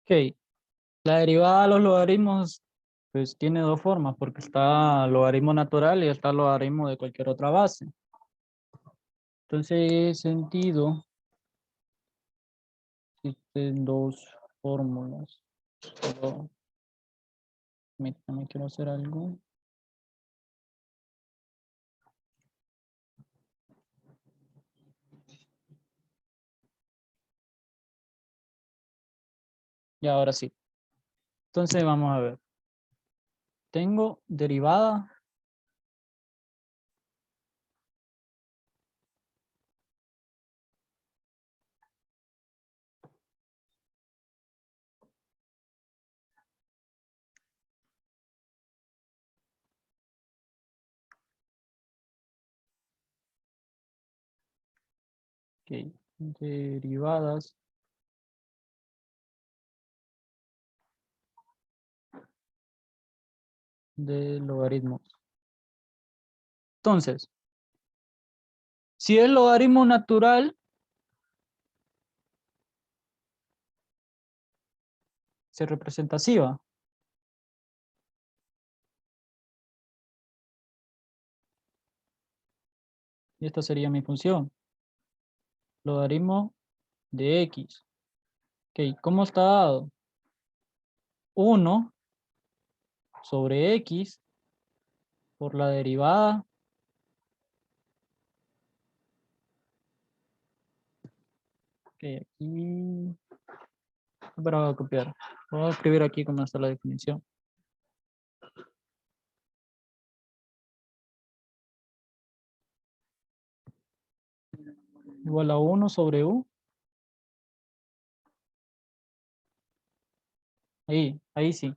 Ok, la derivada de los logaritmos pues tiene dos formas, porque está logaritmo natural y está logaritmo de cualquier otra base. Entonces, en ese sentido, existen dos fórmulas. Pero, permítame, quiero hacer algo. Y ahora sí. Entonces, vamos a ver. Tengo derivada ok, derivadas de logaritmos. Entonces, si es logaritmo natural, se representa así, ¿va? Y esta sería mi función. Logaritmo de x. Ok, ¿cómo está dado? 1 sobre x por la derivada que aquí, para copiar, voy a escribir aquí cómo está la definición. Igual a 1 sobre u. Ahí sí.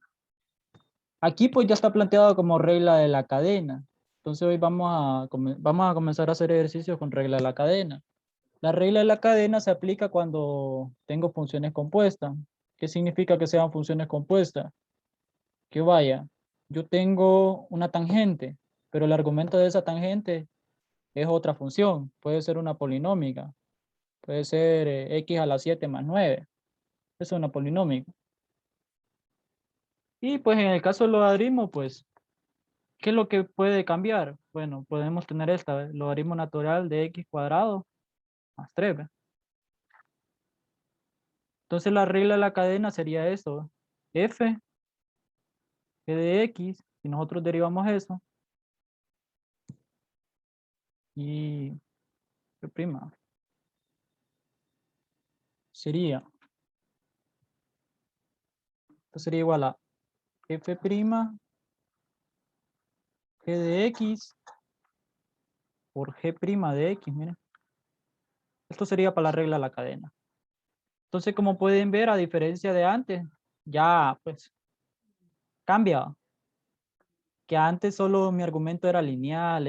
Aquí pues ya está planteado como regla de la cadena. Entonces hoy vamos a comenzar a hacer ejercicios con regla de la cadena. La regla de la cadena se aplica cuando tengo funciones compuestas. ¿Qué significa que sean funciones compuestas? Que vaya, yo tengo una tangente, pero el argumento de esa tangente es otra función. Puede ser una polinómica. Puede ser x a la 7 más 9. Es una polinómica. Y pues en el caso del logaritmo, pues, ¿qué es lo que puede cambiar? Bueno, podemos tener esta, ¿ve? Logaritmo natural de x cuadrado más 3. ¿Ve? Entonces la regla de la cadena sería esto. F g de x, si nosotros derivamos eso, y prima sería, esto sería igual a f prima g de x por g prima de x, miren. Esto sería para la regla de la cadena. Entonces, como pueden ver, a diferencia de antes, ya pues cambia. Que antes solo mi argumento era lineal,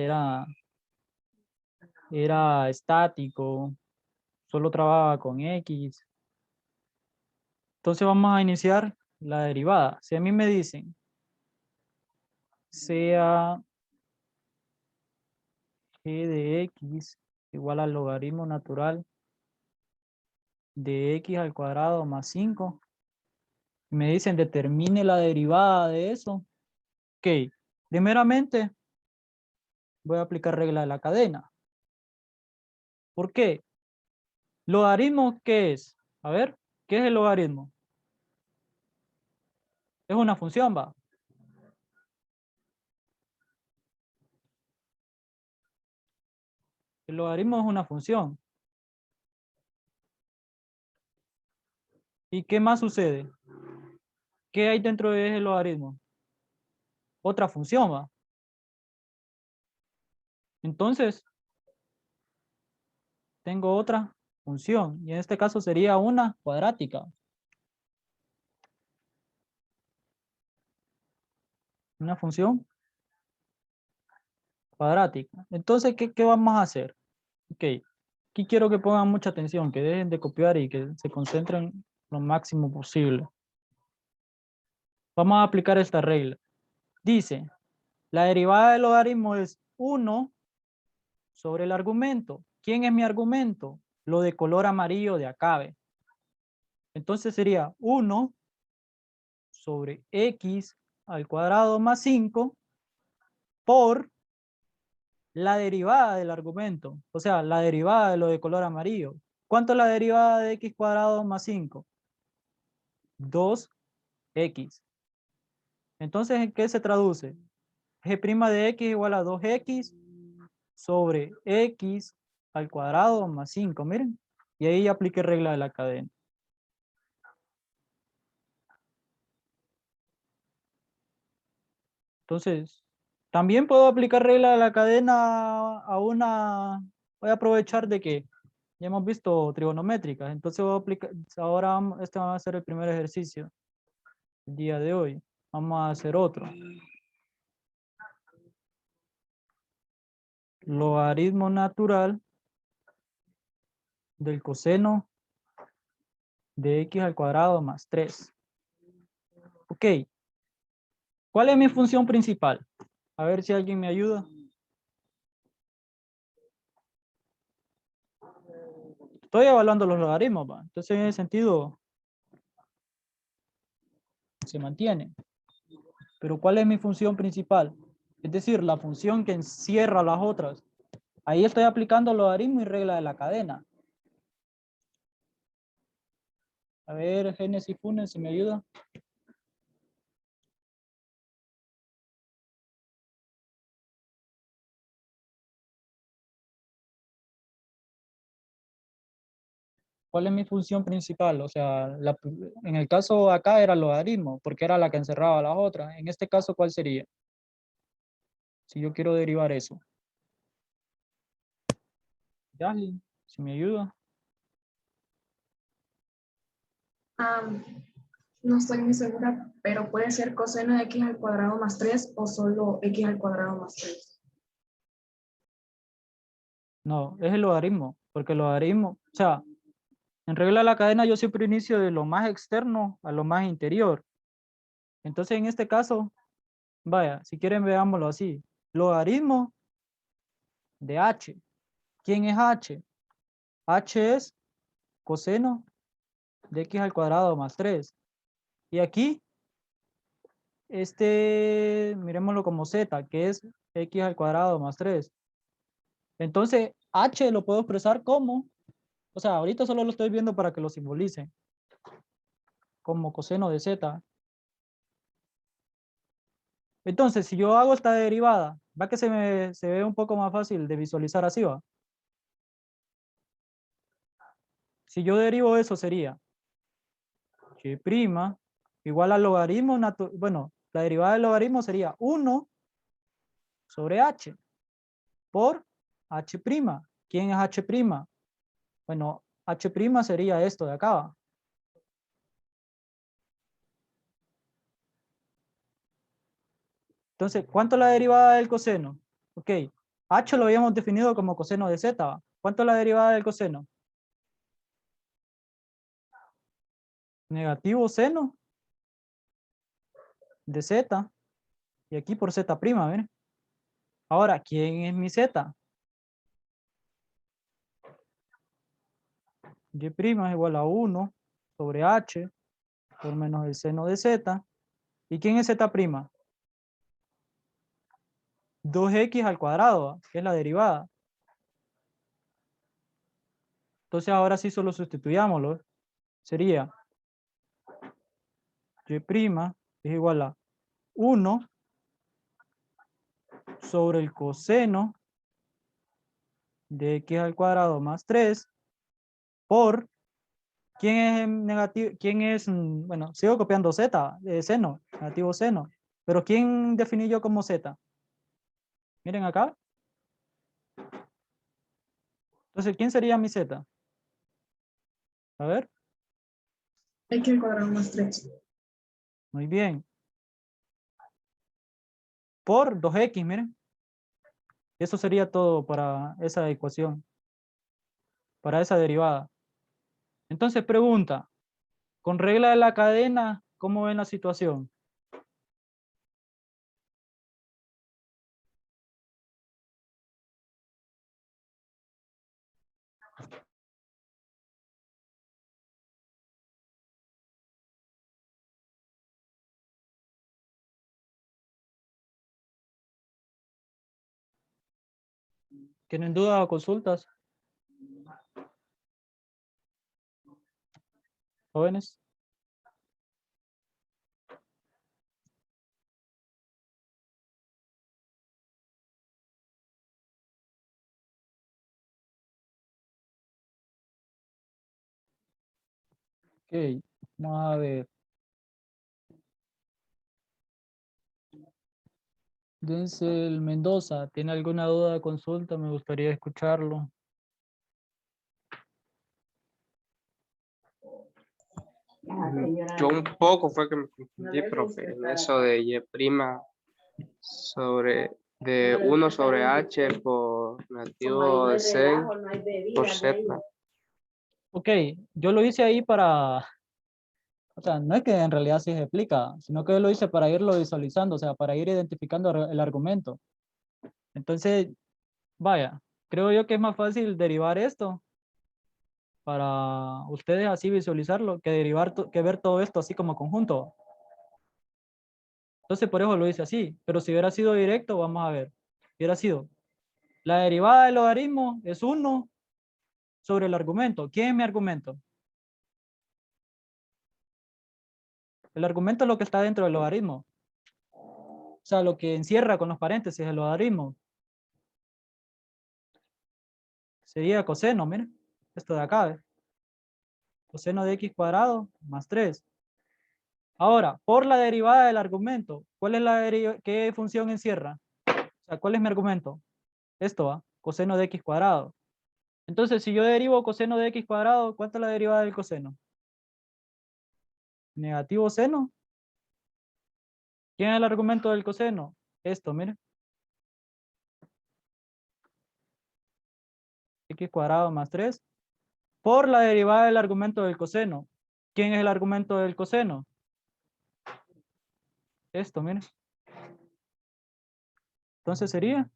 era estático, solo trabajaba con x. Entonces vamos a iniciar la derivada. Si a mí me dicen sea g de x igual al logaritmo natural de x al cuadrado más 5, me dicen determine la derivada de eso. Ok, primeramente voy a aplicar regla de la cadena. ¿Por qué? ¿Logaritmo qué es? A ver, ¿qué es el logaritmo? Es una función, va. El logaritmo es una función. ¿Y qué más sucede? ¿Qué hay dentro de ese logaritmo? Otra función, va. Entonces, tengo otra función. Y en este caso sería una cuadrática. Una función cuadrática. Entonces, ¿qué vamos a hacer? Ok, aquí quiero que pongan mucha atención, que dejen de copiar y que se concentren lo máximo posible. Vamos a aplicar esta regla. Dice, la derivada del logaritmo es 1 sobre el argumento. ¿Quién es mi argumento? Lo de color amarillo de acá, ¿ve? Entonces sería 1 sobre x al cuadrado más 5 por la derivada del argumento, o sea, la derivada de lo de color amarillo. ¿Cuánto es la derivada de x cuadrado más 5? 2x. Entonces, ¿en qué se traduce? G' de x igual a 2x sobre x al cuadrado más 5, miren. Y ahí apliqué regla de la cadena. Entonces, también puedo aplicar regla de la cadena a una... Voy a aprovechar de que ya hemos visto trigonométricas. Entonces voy a aplicar... Ahora este va a ser el primer ejercicio el día de hoy. Vamos a hacer otro. Logaritmo natural del coseno de x al cuadrado más 3. Ok. ¿Cuál es mi función principal? A ver si alguien me ayuda. Estoy evaluando los logaritmos, ¿va? Entonces en ese sentido se mantiene. Pero ¿cuál es mi función principal? Es decir, la función que encierra las otras. Ahí estoy aplicando logaritmo y regla de la cadena. A ver, Génesis Funes, si me ayuda. ¿Cuál es mi función principal? O sea, en el caso acá era logaritmo, porque era la que encerraba las otras. En este caso, ¿cuál sería? Si yo quiero derivar eso. Yasli, si me ayuda. Am, no estoy muy segura, pero puede ser coseno de x al cuadrado más 3 o solo x al cuadrado más 3. No, es el logaritmo, porque el logaritmo, o sea, en regla de la cadena yo siempre inicio de lo más externo a lo más interior. Entonces, en este caso, vaya, si quieren veámoslo así. Logaritmo de h. ¿Quién es h? H es coseno de x al cuadrado más 3. Y aquí, miremoslo como z, que es x al cuadrado más 3. Entonces, h lo puedo expresar como, o sea, ahorita solo lo estoy viendo para que lo simbolice, como coseno de z. Entonces, si yo hago esta derivada, va que se ve un poco más fácil de visualizar así, va. Si yo derivo eso sería y' igual al logaritmo, bueno, la derivada del logaritmo sería 1 sobre h por h'. ¿Quién es h'? Bueno, h' sería esto de acá. Entonces, ¿cuánto es la derivada del coseno? Ok, h lo habíamos definido como coseno de z, ¿va? ¿Cuánto es la derivada del coseno? Negativo seno de z, y aquí por z', miren. Ahora, ¿quién es mi z? Y' es igual a 1 sobre h por menos el seno de z. ¿Y quién es z'? 2x al cuadrado, ¿va? Que es la derivada. Entonces ahora sí solo sustituyámoslo. Sería y' es igual a 1 sobre el coseno de x al cuadrado más 3 por, ¿quién es negativo? ¿Quién es, bueno, sigo copiando z, seno, negativo seno, pero ¿quién definí yo como z? Miren acá. Entonces, ¿quién sería mi z? A ver, X al cuadrado más 3. muy bien. Por 2x, miren. Eso sería todo para esa ecuación, para esa derivada. Entonces, pregunta, con regla de la cadena, ¿cómo ven la situación? ¿Tienen dudas o consultas, jóvenes? Ok, vamos a ver. Denzel Mendoza, ¿tiene alguna duda de consulta? Me gustaría escucharlo. Yo un poco fue que me confundí, profe, en eso de Y' sobre de 1 sobre H por negativo de 6 por Z. Ok, yo lo hice ahí para, o sea, no es que en realidad sí se explica, sino que yo lo hice para irlo visualizando, o sea, para ir identificando el argumento. Entonces, vaya, creo yo que es más fácil derivar esto para ustedes así visualizarlo que derivar, que ver todo esto así como conjunto. Entonces, por eso lo hice así, pero si hubiera sido directo, vamos a ver, hubiera sido, la derivada del logaritmo es 1 sobre el argumento. ¿Quién es mi argumento? El argumento es lo que está dentro del logaritmo. O sea, lo que encierra con los paréntesis el logaritmo. Sería coseno, miren. Esto de acá, ¿ves? Coseno de x cuadrado más 3. Ahora, por la derivada del argumento, ¿cuál es la qué función encierra? O sea, ¿cuál es mi argumento? Esto va, coseno de x cuadrado. Entonces, si yo derivo coseno de x cuadrado, ¿cuánto es la derivada del coseno? Negativo seno. ¿Quién es el argumento del coseno? Esto, miren. X cuadrado más 3. Por la derivada del argumento del coseno. ¿Quién es el argumento del coseno? Esto, miren. Entonces sería,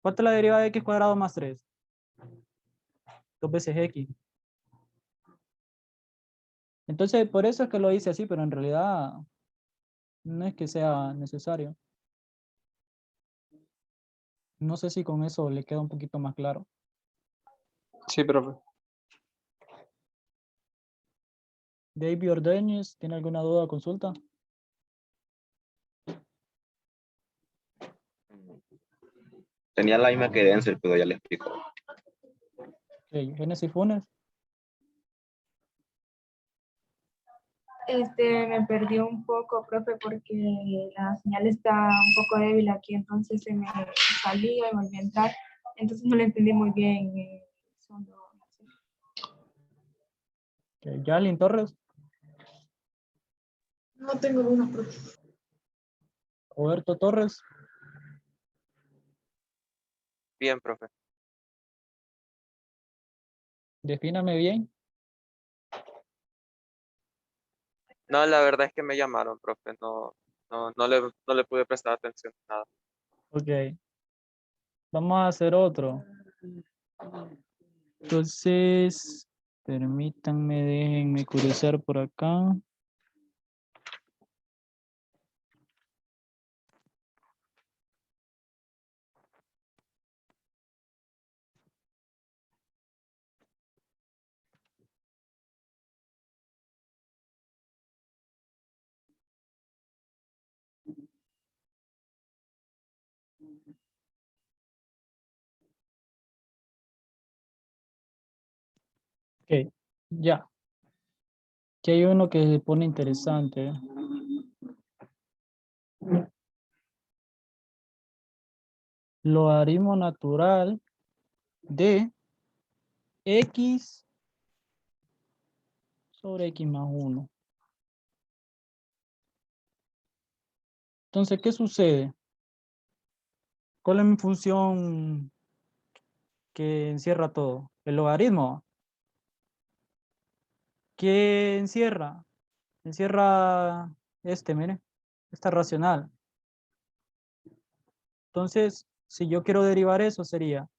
¿cuánto es la derivada de x cuadrado más 3? 2 veces x. Entonces, por eso es que lo hice así, pero en realidad no es que sea necesario. No sé si con eso le queda un poquito más claro. Sí, profe. David Ordóñez, ¿tiene alguna duda o consulta? Tenía la misma que Denzel, pero ya le explico. Ok, Génesis Funes. Me perdí un poco, profe, porque la señal está un poco débil aquí, entonces se me salía y volví a entrar. Entonces no le entendí muy bien. Ok, Yalin Torres. No tengo dudas, profe. Roberto Torres. Bien, profe. Defíname bien. No, la verdad es que me llamaron, profe. No le pude prestar atención a nada. Ok. Vamos a hacer otro. Entonces, permítanme, déjenme curiosear por acá. Ok, ya. Aquí hay uno que se pone interesante. Logaritmo natural de x sobre x más 1. Entonces, ¿qué sucede? ¿Cuál es mi función que encierra todo? El logaritmo. ¿Qué encierra? Encierra mire, esta racional. Entonces, si yo quiero derivar eso, sería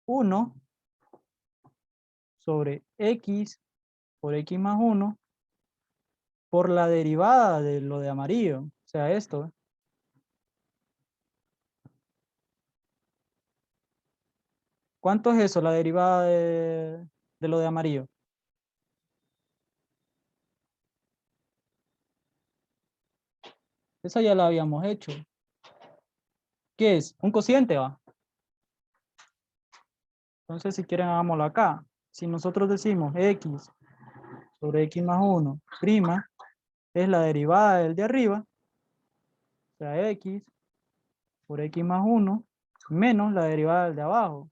1 sobre x por x más 1 por la derivada de lo de amarillo. O sea, esto. ¿Cuánto es eso, la derivada de lo de amarillo? Esa ya la habíamos hecho. ¿Qué es? Un cociente, va. Entonces, si quieren, hagámoslo acá. Si nosotros decimos x sobre x más 1, prima, es la derivada del de arriba, o sea, x por x más 1, menos la derivada del de abajo.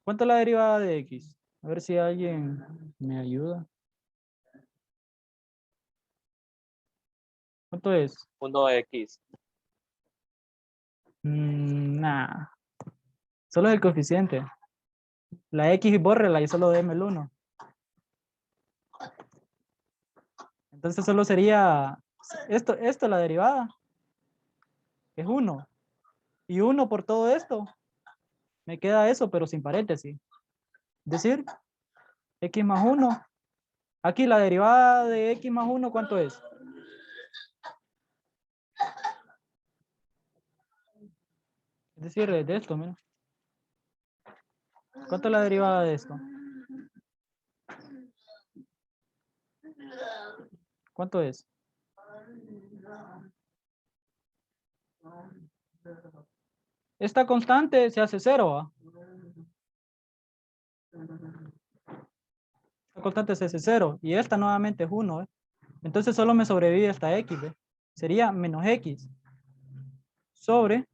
¿Cuánto es la derivada de x? A ver si alguien me ayuda. ¿Cuánto es? 1x. Nah, solo es el coeficiente. La x bórrela y solo deme el 1. Entonces solo sería esto la derivada. Es 1. Y 1 por todo esto. Me queda eso, pero sin paréntesis. Es decir, x más 1. Aquí la derivada de x más 1, ¿cuánto es? Es decir, de esto, mira. ¿Cuánto es la derivada de esto? ¿Cuánto es? Esta constante se hace 0, ¿va? Esta constante se hace 0 y esta nuevamente es 1, ¿eh? Entonces solo me sobrevive esta x, ¿ve? Sería menos x sobre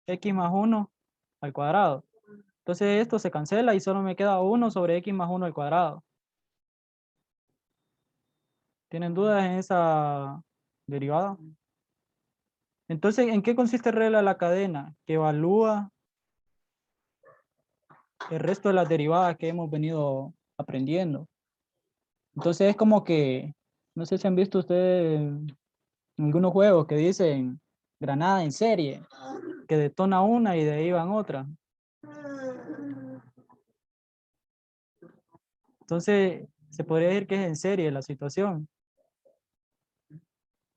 x más 1 al cuadrado. Entonces esto se cancela y solo me queda 1 sobre x más 1 al cuadrado. ¿Tienen dudas en esa derivada? Entonces, ¿en qué consiste regla de la cadena? Que evalúa el resto de las derivadas que hemos venido aprendiendo. Entonces es como que, no sé si han visto ustedes en algunos juegos que dicen granada en serie, que detona una y de ahí van otras. Entonces, se podría decir que es en serie la situación.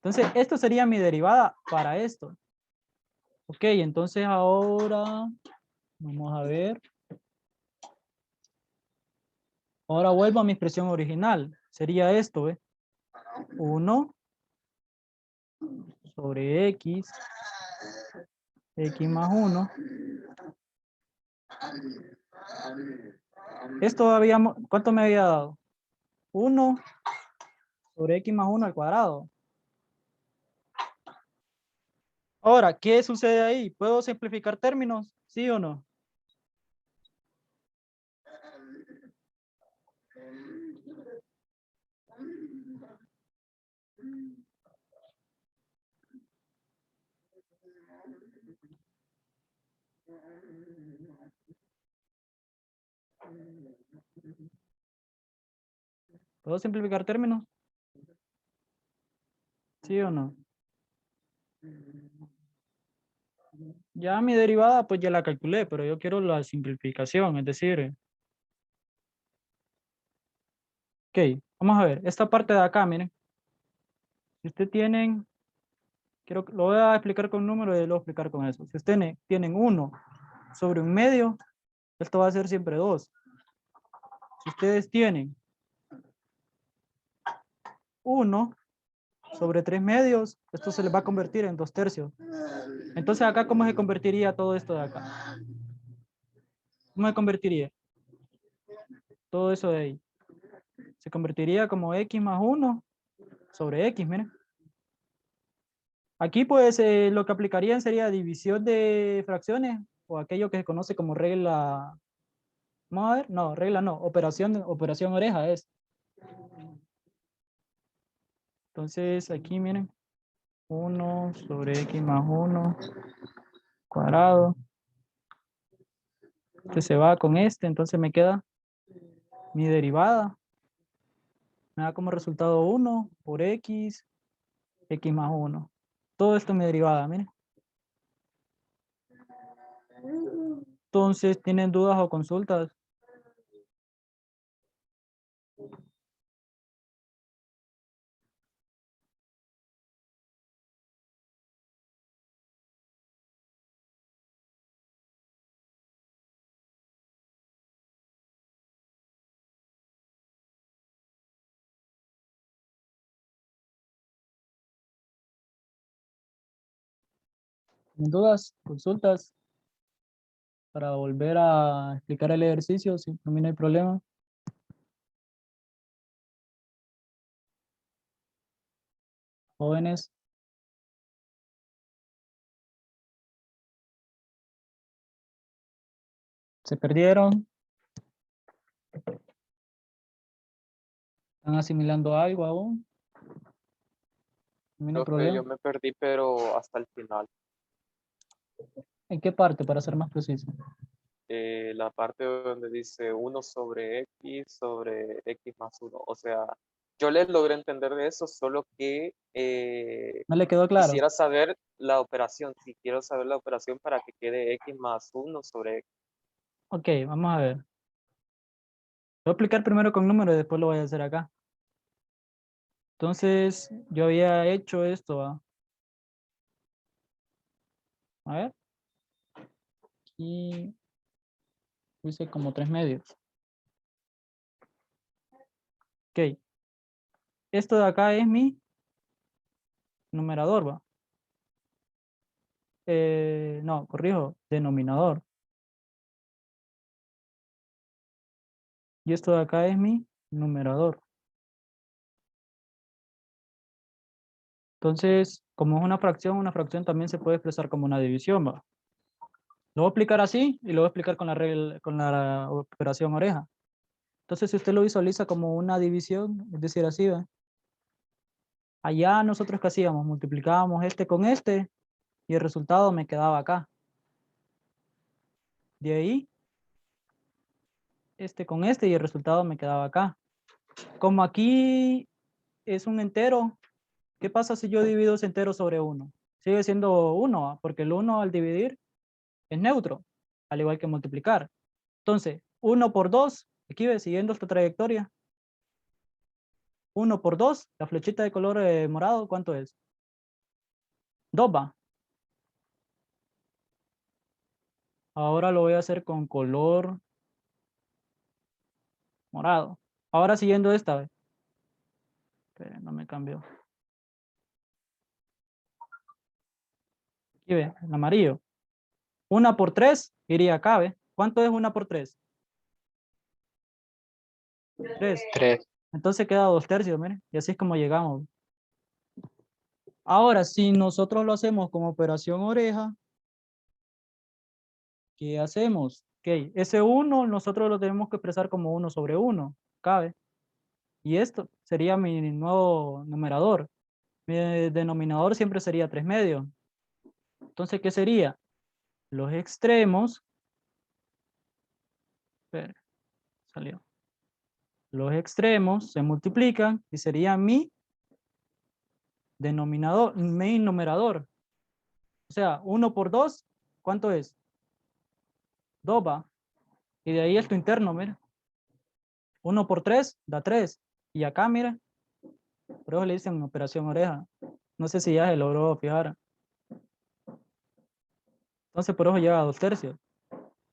Entonces, esto sería mi derivada para esto. Ok, entonces ahora, vamos a ver. Ahora vuelvo a mi expresión original. Sería esto, ¿eh? 1 sobre x más 1. Esto habíamos, ¿cuánto me había dado? 1 sobre x más 1 al cuadrado. Ahora, ¿qué sucede ahí? ¿Puedo simplificar términos? ¿Sí o no? ¿Puedo simplificar términos? ¿Sí o no? Ya mi derivada pues ya la calculé, pero yo quiero la simplificación, es decir, ok, vamos a ver, esta parte de acá, miren, si ustedes tienen, lo voy a explicar con números y lo voy a explicar con eso. Si ustedes tienen 1 sobre 1/2, esto va a ser siempre 2. Si ustedes tienen 1 sobre 3/2, esto se les va a convertir en 2/3. Entonces acá, ¿cómo se convertiría todo esto de acá? ¿Cómo se convertiría? Todo eso de ahí. Se convertiría como x más 1 sobre x, miren. Aquí pues lo que aplicarían sería división de fracciones o aquello que se conoce como regla, vamos a ver, no, regla no, operación oreja es. Entonces aquí miren, 1 sobre x más 1 cuadrado. Este se va con este, entonces me queda mi derivada. Me da como resultado 1 por x más 1. Todo esto es mi derivada, miren. Entonces, ¿tienen dudas o consultas? ¿Tienen dudas? ¿Consultas? Para volver a explicar el ejercicio, si por mí no hay problema. Jóvenes. ¿Se perdieron? ¿Están asimilando algo aún? No hay Profe, yo problema. me perdí, pero hasta el final. ¿En qué parte, para ser más preciso? La parte donde dice 1 sobre X más 1. O sea, yo les logré entender de eso, solo que ¿No le quedó claro? quisiera saber la operación. Si quiero saber la operación para que quede X más 1 sobre X. Ok, vamos a ver. Voy a explicar primero con números y después lo voy a hacer acá. Entonces, yo había hecho esto. ¿Va? A ver. Aquí puse como 3 medios. Ok. Esto de acá es mi numerador, ¿va? No, corrijo, denominador. Y esto de acá es mi numerador. Entonces, como es una fracción también se puede expresar como una división, ¿va? Lo voy a explicar así y lo voy a explicar con la regla, con la operación oreja. Entonces, si usted lo visualiza como una división, es decir, así, ¿va? Allá nosotros, ¿qué hacíamos? Multiplicábamos este con este y el resultado me quedaba acá. De ahí, este con este y el resultado me quedaba acá. Como aquí es un entero, ¿qué pasa si yo divido ese entero sobre 1? Sigue siendo 1, porque el 1 al dividir es neutro, al igual que multiplicar. Entonces, 1 por 2, aquí ve, siguiendo esta trayectoria. 1 por 2, la flechita de color morado, ¿cuánto es? 2 va. Ahora lo voy a hacer con color morado. Ahora siguiendo esta vez. No me cambió. Aquí ve, el amarillo. 1 por 3 iría acá, ¿ve? ¿Cuánto es 1 por 3? 3. 3. Entonces queda 2/3, miren. Y así es como llegamos. Ahora, si nosotros lo hacemos como operación oreja, ¿qué hacemos? Ok, ese 1 nosotros lo tenemos que expresar como 1 sobre 1. ¿Cabe? Y esto sería mi nuevo numerador. Mi denominador siempre sería 3 medios. Entonces, ¿qué sería? Los extremos. Espera, salió. Los extremos se multiplican y sería mi denominador, mi numerador. O sea, 1 por 2, ¿cuánto es? 2 va. Y de ahí esto interno, mira. 1 por 3 da 3. Y acá, mira, por eso le dicen operación oreja. No sé si ya se logró fijar. Entonces, por eso llega a 2/3.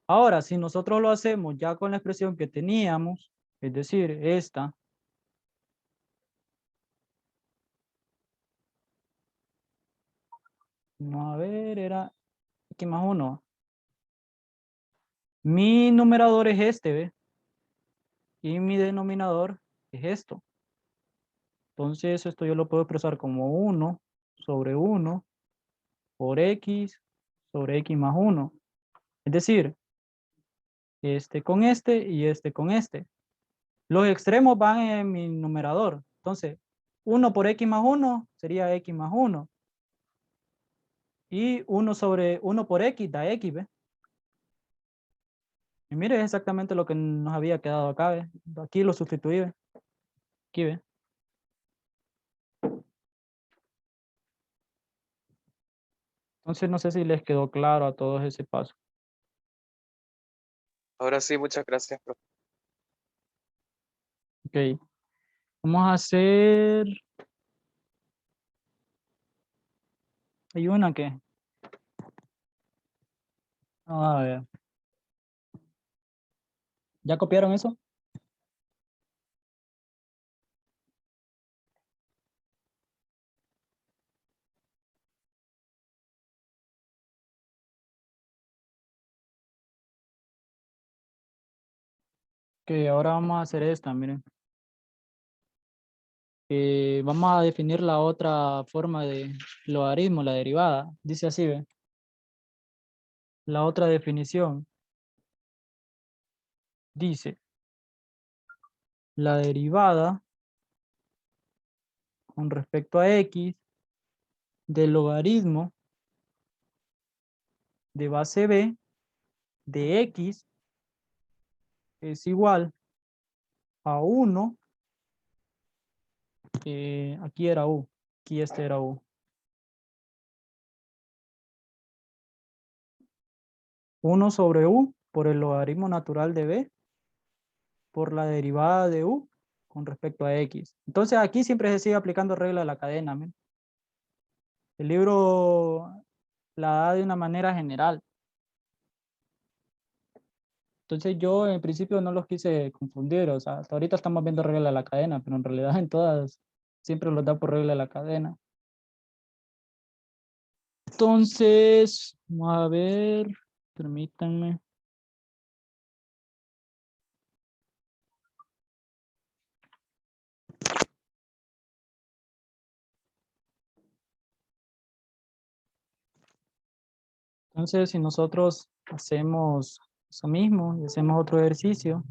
Ahora, si nosotros lo hacemos ya con la expresión que teníamos, es decir, esta, no, a ver, era X más 1. Mi numerador es este, ¿ve? Y mi denominador es esto. Entonces, esto yo lo puedo expresar como 1 sobre 1 por X sobre X más 1. Es decir, este con este y este con este. Los extremos van en mi numerador. Entonces, 1 por X más 1 sería X más 1. Y 1 sobre 1 por X da X, ¿ve? Y mire, es exactamente lo que nos había quedado acá, ¿ve? Aquí lo sustituí, ¿ve? Aquí, ¿ve? Entonces, no sé si les quedó claro a todos ese paso. Ahora sí, muchas gracias, profe. Ok. Vamos a hacer... Hay una que... A ver. ¿Ya copiaron eso? Que ahora vamos a hacer esta, miren. Vamos a definir la otra forma de logaritmo, la derivada. Dice así, ¿ve? La otra definición dice, la derivada con respecto a x del logaritmo de base b de x es igual a 1, aquí era u, aquí este era u. 1 sobre u por el logaritmo natural de b por la derivada de u con respecto a x. Entonces aquí siempre se sigue aplicando regla de la cadena. ¿Men? El libro la da de una manera general. Entonces yo en principio no los quise confundir, o sea, hasta ahorita estamos viendo regla de la cadena, pero en realidad en todas siempre los da por regla de la cadena. Entonces, vamos a ver, permítanme. Entonces, si nosotros hacemos eso mismo y hacemos otro ejercicio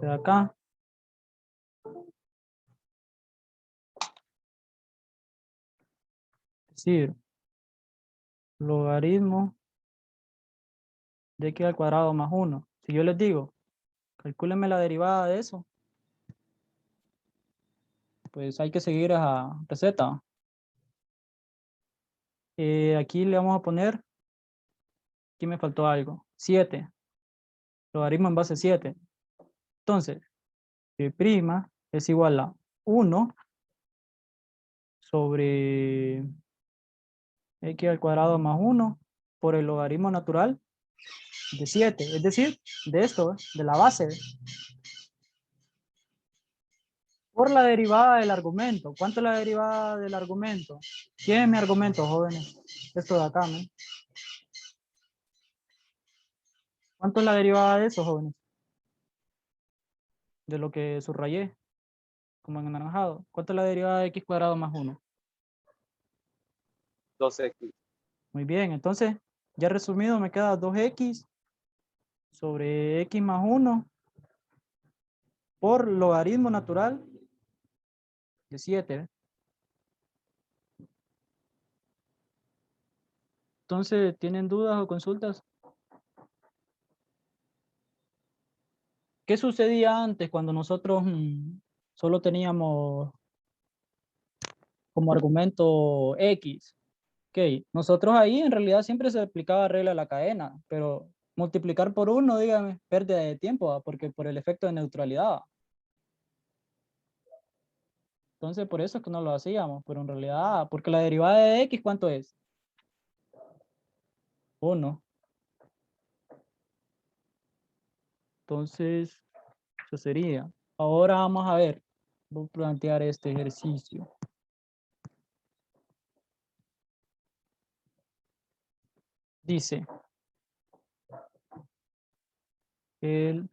de acá, es decir, logaritmo de x al cuadrado más 1. Si yo les digo, calcúlenme la derivada de eso, pues hay que seguir esa receta. Aquí le vamos a poner, aquí me faltó algo, 7, logaritmo en base 7. Entonces, y' es igual a 1 sobre x al cuadrado más 1 por el logaritmo natural de 7, es decir, de esto, de la base, por la derivada del argumento. ¿Cuánto es la derivada del argumento? ¿Quién es mi argumento, jóvenes? Esto de acá, ¿no? ¿Cuánto es la derivada de eso, jóvenes? De lo que subrayé, como en anaranjado. ¿Cuánto es la derivada de x cuadrado más 1? 2x. Muy bien, entonces, ya resumido, me queda 2x sobre x más 1 por logaritmo natural de 7. Entonces, ¿tienen dudas o consultas? ¿Qué sucedía antes cuando nosotros solo teníamos como argumento X? Ok, nosotros ahí en realidad siempre se aplicaba regla de la cadena, pero multiplicar por 1, dígame, pérdida de tiempo, ¿va? Porque por el efecto de neutralidad. Entonces, por eso es que no lo hacíamos, pero en realidad, porque la derivada de X, ¿cuánto es? 1. Entonces, eso sería. Ahora vamos a ver, voy a plantear este ejercicio. Dice, el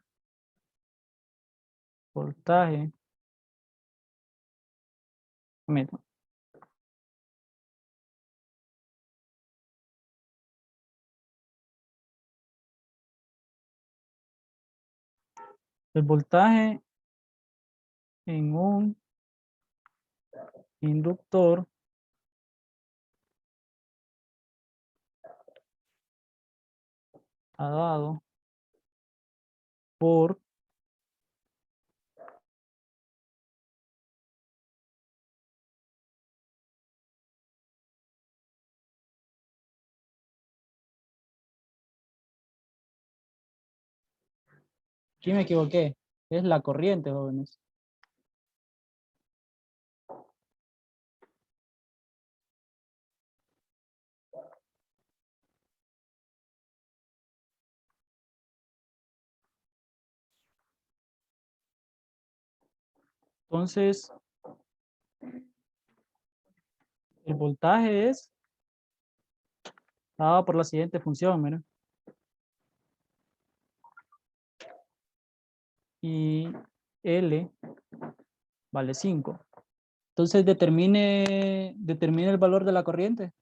voltaje, mira, el voltaje en un inductor ha dado por aquí me equivoqué, es la corriente, jóvenes. Entonces, el voltaje es dado por la siguiente función, miren. y L vale 5. Entonces determine el valor de la corriente.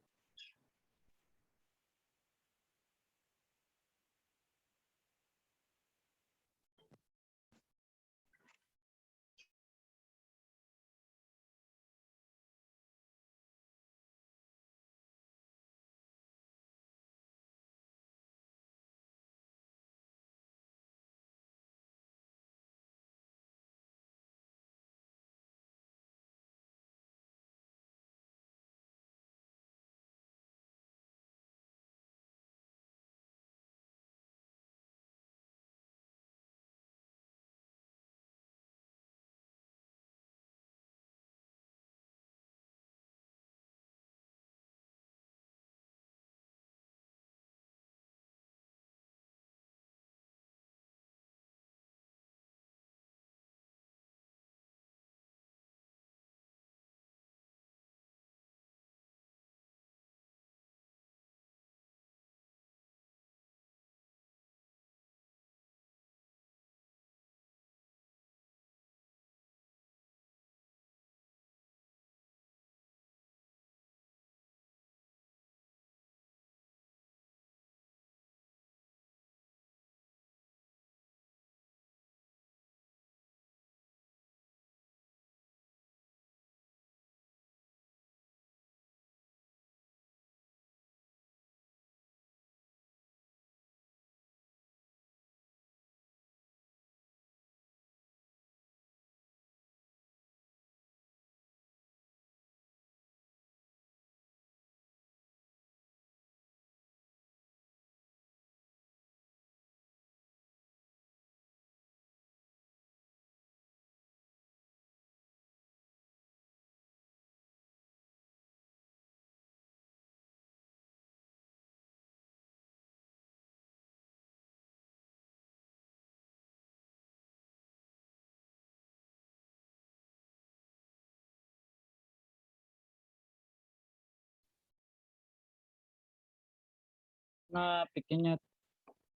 Una pequeña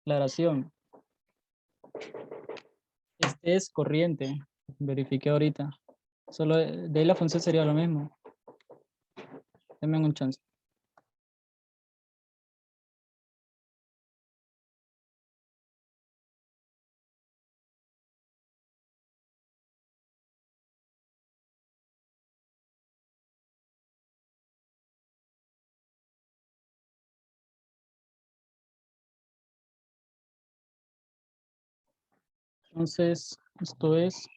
aclaración. Este es corriente. Verifiqué ahorita. Solo de ahí la función sería lo mismo. Denme un chance. Entonces, esto es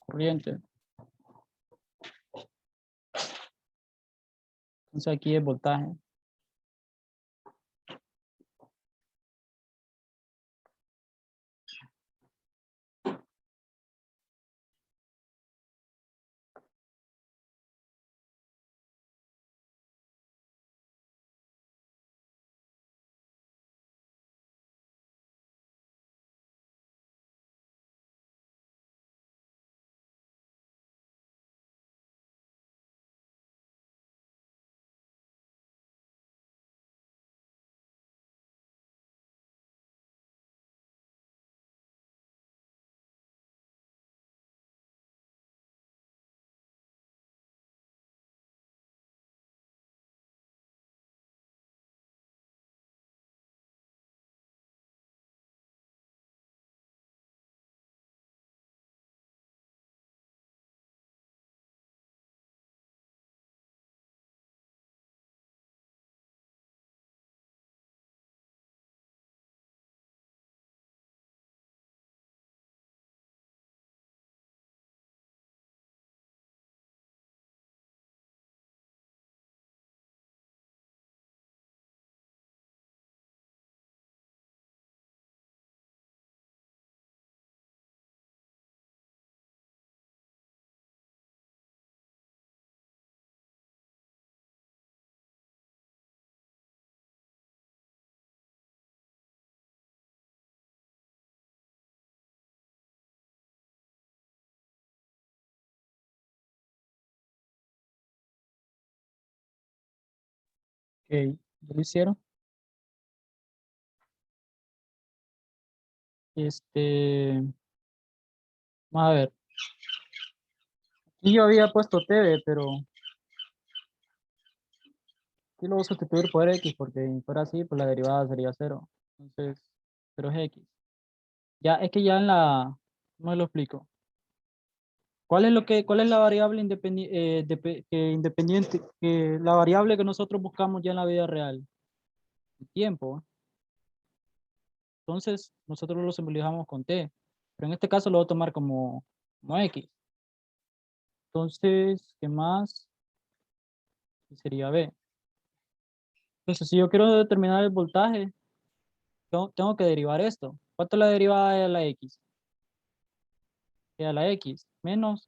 corriente. Entonces aquí es voltaje. Ok, ¿ya lo hicieron? Este, Vamos a ver. Aquí yo había puesto TV, pero aquí lo voy a sustituir por X, porque si fuera así, pues la derivada sería cero. Entonces, 0 es X. Ya, es que ya en la, ¿cómo lo explico? ¿Cuál es la variable independiente, que la variable que nosotros buscamos ya en la vida real? El tiempo. Entonces, nosotros lo simbolizamos con T, pero en este caso lo voy a tomar como X. Entonces, ¿qué más? Y sería B. Entonces, si yo quiero determinar el voltaje, tengo que derivar esto. ¿Cuánto es la derivada de la X? E a la X menos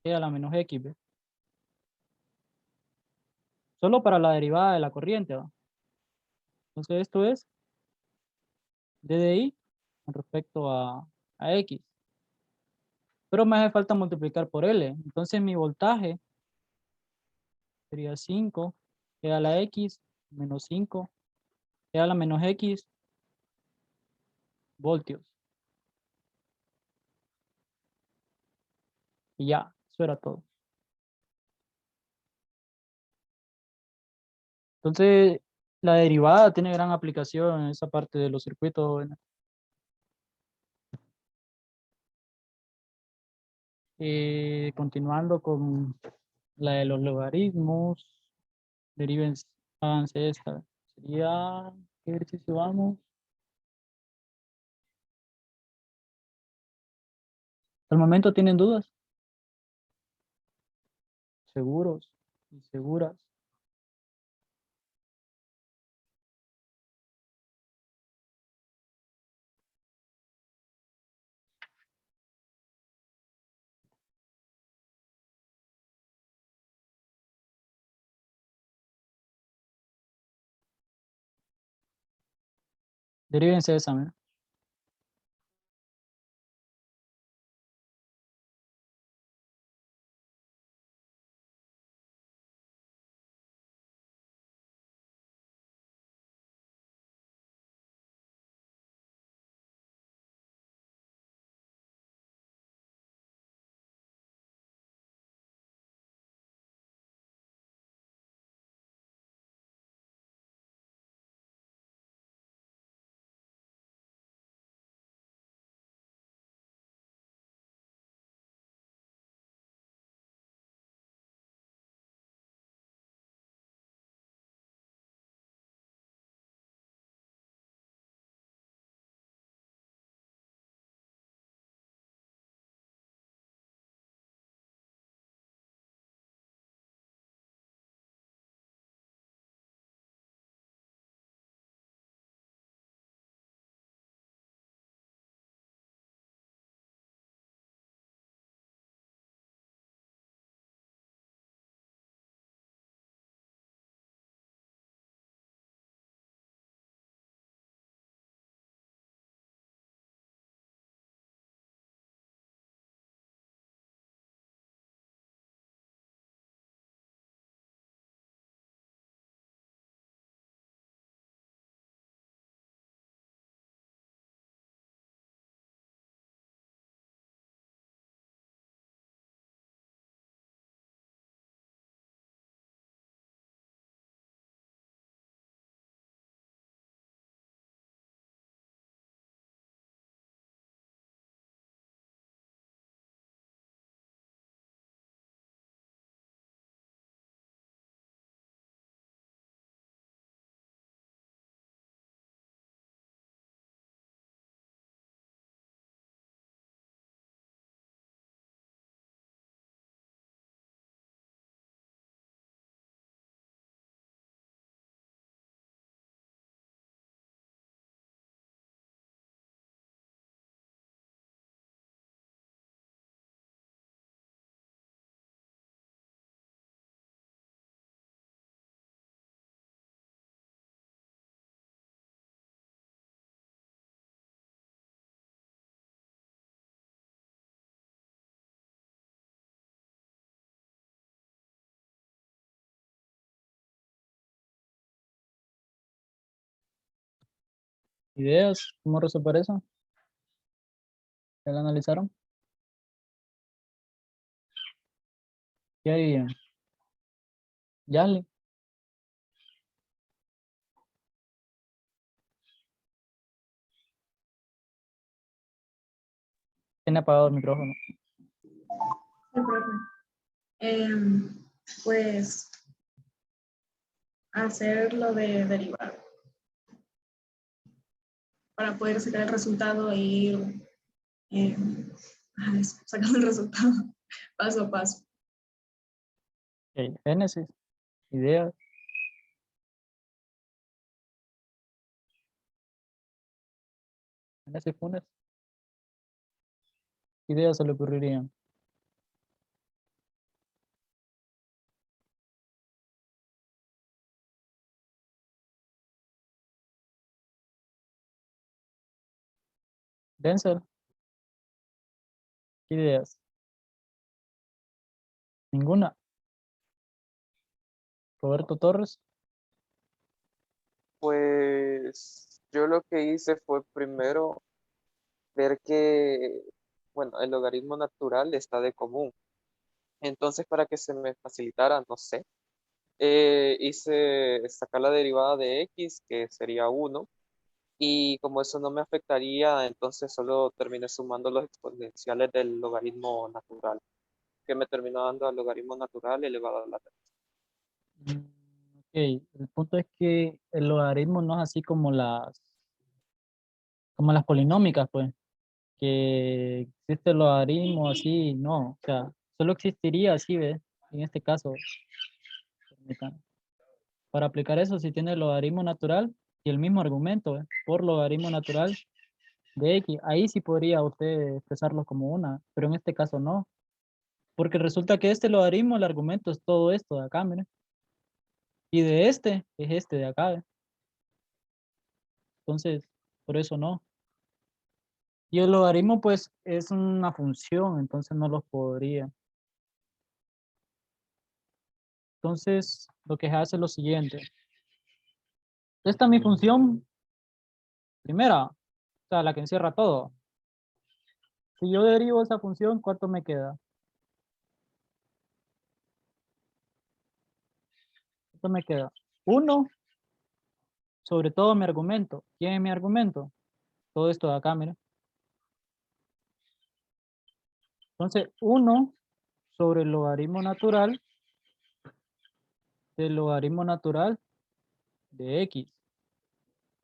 E a la menos X, ¿ve? Solo para la derivada de la corriente, ¿va? Entonces, esto es D de I con respecto a X. Pero me hace falta multiplicar por L. Entonces, mi voltaje sería 5 E a la X menos 5 E a la menos X voltios. Y ya, eso era todo. Entonces, la derivada tiene gran aplicación en esa parte de los circuitos, jóvenes. Continuando con la de los logaritmos, deriven, háganse esta. Sería, ¿qué ejercicio vamos? Al momento tienen dudas, seguros y seguras. Derívense esa, mira. ¿Ideas? ¿Cómo resolver eso? ¿Ya lo analizaron? ¿Qué harían? Yale. Tiene apagado el micrófono. Sí, profe. Pues hacer lo de derivar para poder sacar el resultado e ir sacando el resultado paso a paso. Ok, Génesis. Ideas. Génesis Funes. ¿Qué ideas se le ocurrirían? Denzel. ¿Qué ideas? Ninguna. Roberto Torres. Pues yo lo que hice fue primero ver que, bueno, el logaritmo natural está de común. Entonces, para que se me facilitara, no sé, hice sacar la derivada de x, que sería 1, y como eso no me afectaría, entonces solo terminé sumando los exponenciales del logaritmo natural, que me terminó dando el logaritmo natural elevado a la tercera. Ok, el punto es que el logaritmo no es así como las polinómicas, pues, que existe el logaritmo así, no, o sea, solo existiría así, ¿ves? En este caso, permítame. Para aplicar eso, si tiene el logaritmo natural y el mismo argumento, ¿ves? Por logaritmo natural de x, ahí sí podría usted expresarlo como una, pero en este caso no, porque resulta que este logaritmo, el argumento es todo esto de acá, mire, y de este es este de acá, ¿ves? Entonces, por eso no. Y el logaritmo, pues, es una función, entonces no los podría. Entonces, lo que se hace es lo siguiente. Esta es mi función primera, o sea, la que encierra todo. Si yo derivo esa función, ¿cuánto me queda? ¿Cuánto me queda? 1 sobre todo mi argumento. ¿Quién es mi argumento? Todo esto de acá, mira. Entonces, 1 sobre el logaritmo natural del logaritmo natural de x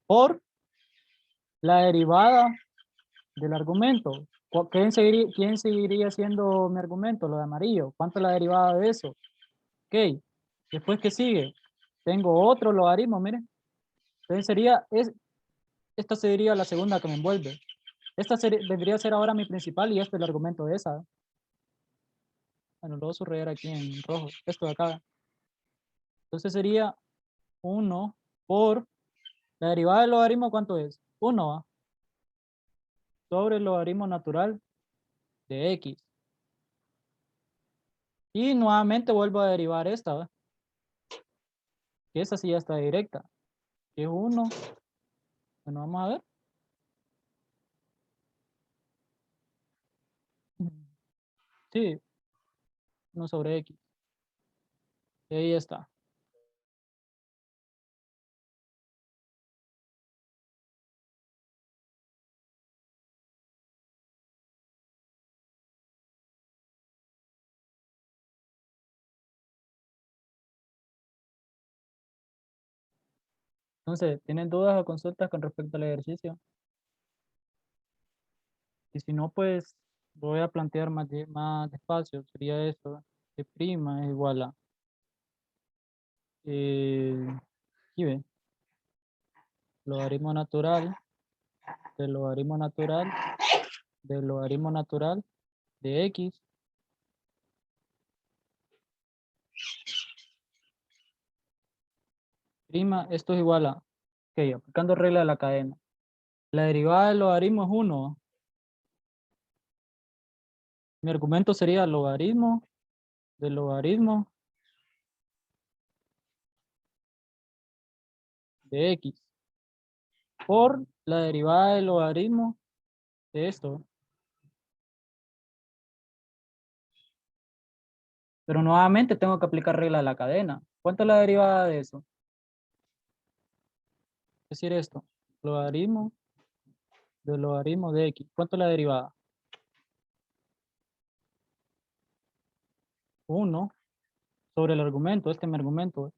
por la derivada del argumento. ¿Quién seguiría siendo mi argumento? Lo de amarillo. ¿Cuánto es la derivada de eso? Ok. Después, ¿qué sigue? Tengo otro logaritmo, miren. Entonces esta sería la segunda que me envuelve. Vendría a ser ahora mi principal y este es el argumento de esa. Bueno, lo voy a subrayar aquí en rojo. Esto de acá. Entonces sería 1 por la derivada del logaritmo, ¿cuánto es? 1 sobre el logaritmo natural de x. Y nuevamente vuelvo a derivar esta, ¿va? Que esa sí ya está directa. Que es 1. Bueno, vamos a ver. Sí, 1 sobre x. Y ahí está. Entonces, ¿tienen dudas o consultas con respecto al ejercicio? Y si no, pues lo voy a plantear más despacio. Sería esto, ¿va? Que prima es igual a... aquí ve, logaritmo natural del logaritmo natural del logaritmo natural de x prima, esto es igual a, ok, aplicando regla de la cadena. La derivada del logaritmo es 1. Mi argumento sería logaritmo del logaritmo de x por la derivada del logaritmo de esto. Pero nuevamente tengo que aplicar regla de la cadena. ¿Cuánto es la derivada de eso? Es decir, esto, logaritmo del logaritmo de x. ¿Cuánto es la derivada? 1 sobre el argumento, este es mi argumento,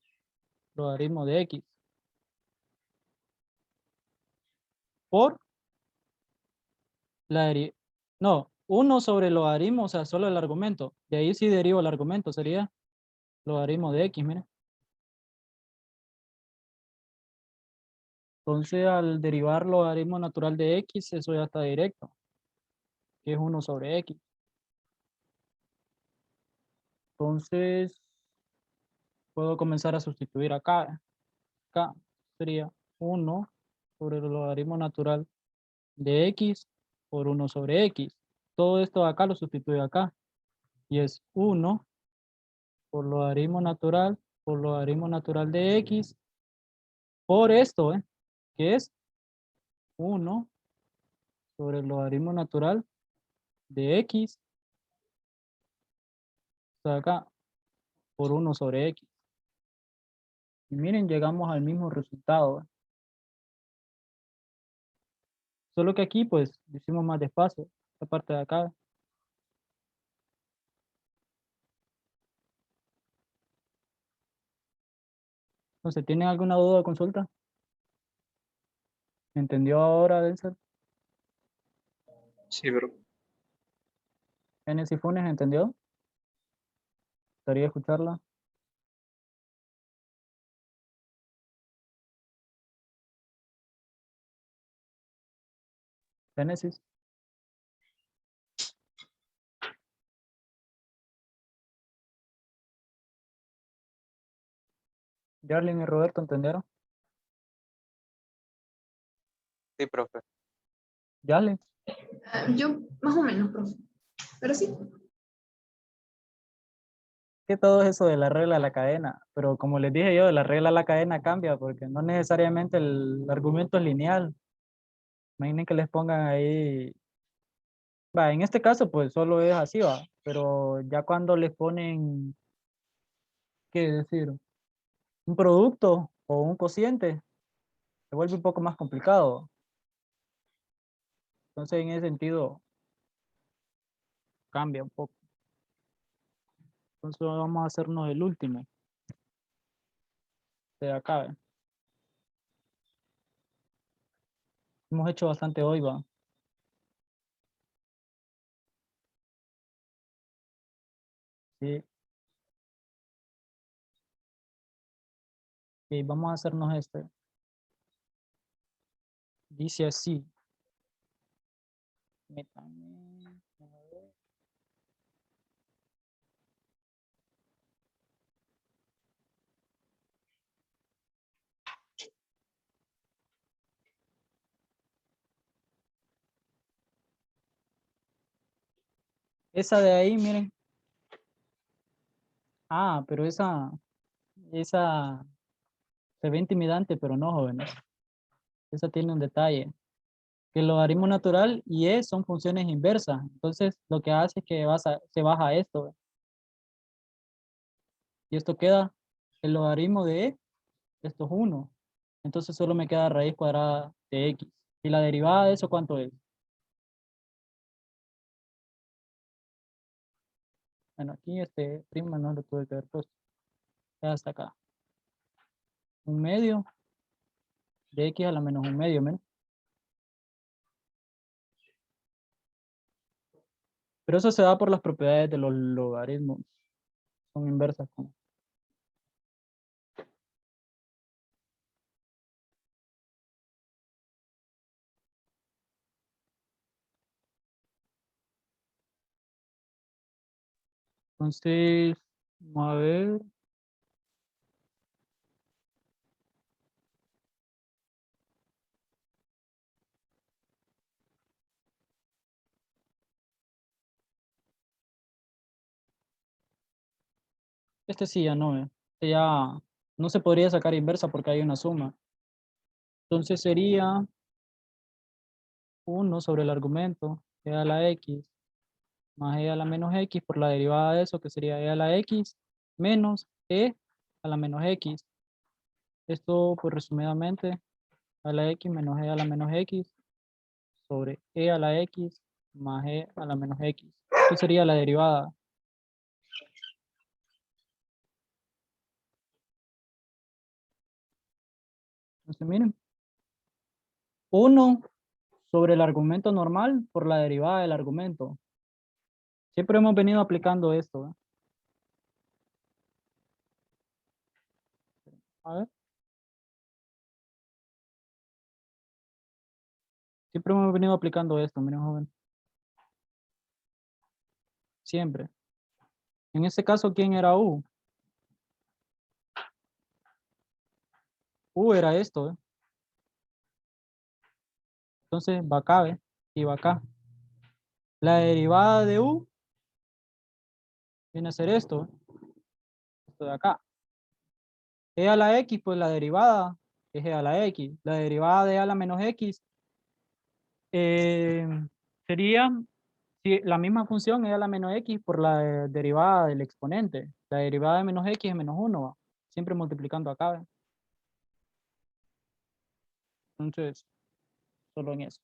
logaritmo de x. Por la derivada, no, 1 sobre el logaritmo, o sea, solo el argumento. De ahí sí derivo el argumento, sería logaritmo de x, miren. Entonces, al derivar logaritmo natural de x, eso ya está directo, que es 1 sobre x. Entonces, puedo comenzar a sustituir acá. Acá sería 1 sobre el logaritmo natural de x por 1 sobre x. Todo esto de acá lo sustituyo acá. Y es 1 por logaritmo natural de x por esto, que es 1 sobre el logaritmo natural de x, está acá, por 1 sobre x. Y miren, llegamos al mismo resultado. Solo que aquí, pues, lo hicimos más despacio, esta parte de acá. Entonces, ¿tienen alguna duda o consulta? ¿Entendió ahora, Denzel? Sí, bro. Genesis Funes, ¿entendió? ¿Gustaría escucharla? Génesis. Jarlin y Roberto, ¿entendieron? Sí, profe. Jarlin. Yo más o menos, profe. Pero sí. Que todo eso de la regla de la cadena, pero como les dije yo, la regla de la cadena cambia porque no necesariamente el argumento es lineal. Imaginen que les pongan ahí, va, en este caso pues solo es así, va, pero ya cuando les ponen, ¿qué decir? Un producto o un cociente, se vuelve un poco más complicado. Entonces en ese sentido cambia un poco. Entonces vamos a hacernos el último de acá. ¿Ve? Hemos hecho bastante hoy, va. Sí. Y vamos a hacernos este. Dice así. Métame, a ver. Esa de ahí, miren. Ah, pero esa se ve intimidante, pero no, jóvenes. Esa tiene un detalle. Que el logaritmo natural y e son funciones inversas. Entonces, lo que hace es que se baja esto. ¿Ve? Y esto queda, el logaritmo de e, esto es 1. Entonces, solo me queda raíz cuadrada de x. ¿Y la derivada de eso cuánto es? Bueno, aquí este prima no lo tuve que haber puesto. Ya hasta acá. 1/2 de x a la menos 1/2, menos. Pero eso se da por las propiedades de los logaritmos. Son inversas. Entonces, vamos a ver. Este sí ya no, este ya no se podría sacar inversa porque hay una suma. Entonces sería 1 sobre el argumento, que da la x, más e a la menos x por la derivada de eso, que sería e a la x, menos e a la menos x. Esto, pues resumidamente, a la x menos e a la menos x sobre e a la x más e a la menos x. Esto sería la derivada. Entonces, miren. 1 sobre el argumento normal por la derivada del argumento. Siempre hemos venido aplicando esto. A ver. Siempre hemos venido aplicando esto, miren, joven. Siempre. En este caso, ¿quién era U? U era esto. Entonces, va acá, ¿ve? Y va acá. La derivada de U viene a ser esto. Esto de acá. E a la X, pues la derivada es E a la X. La derivada de E a la menos X sería la misma función E a la menos X por la derivada del exponente. La derivada de menos X es menos 1. ¿Va? Siempre multiplicando acá. ¿Ve? Entonces, solo en eso.